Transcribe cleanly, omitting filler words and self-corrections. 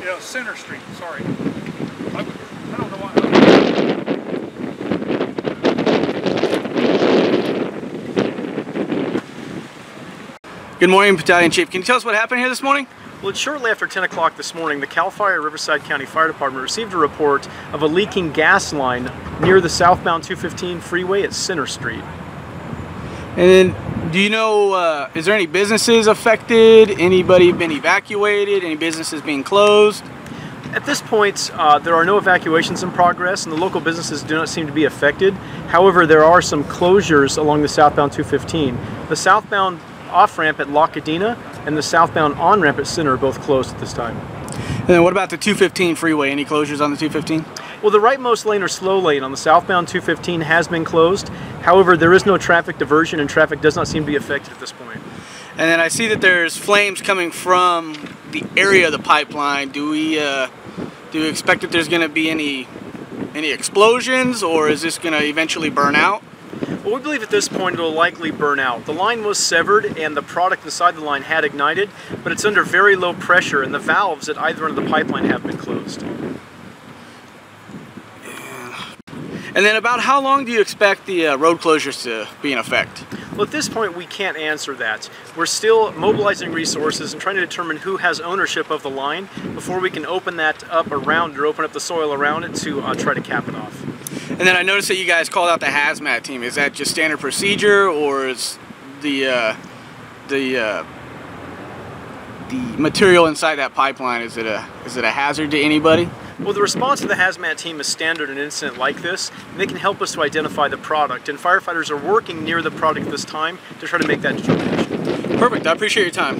Yeah, Center Street, sorry. I don't know why. Good morning, Battalion Chief. Can you tell us what happened here this morning? Well, it's shortly after 10 o'clock this morning, the CAL FIRE Riverside County Fire Department received a report of a leaking gas line near the southbound 215 freeway at Center Street. And then, do you know, is there any businesses affected? Anybody been evacuated? Any businesses being closed? At this point, there are no evacuations in progress, and the local businesses do not seem to be affected. However, there are some closures along the southbound 215. The southbound off-ramp at La Cadena and the southbound on-ramp at Center are both closed at this time. And then what about the 215 freeway? Any closures on the 215? Well, the rightmost lane or slow lane on the southbound 215 has been closed. However, there is no traffic diversion and traffic does not seem to be affected at this point. And then I see that there's flames coming from the area of the pipeline. Do we expect that there's going to be any explosions, or is this going to eventually burn out? Well, we believe at this point it will likely burn out. The line was severed and the product inside the line had ignited, but it's under very low pressure and the valves at either end of the pipeline have been closed. And then about how long do you expect the road closures to be in effect? Well, at this point we can't answer that. We're still mobilizing resources and trying to determine who has ownership of the line before we can open that up around or open up the soil around it to try to cap it off. And then I noticed that you guys called out the hazmat team. Is that just standard procedure, or is the material inside that pipeline, is it a hazard to anybody? Well, the response of the hazmat team is standard in an incident like this, and they can help us to identify the product. And firefighters are working near the product this time to try to make that determination. Perfect. I appreciate your time.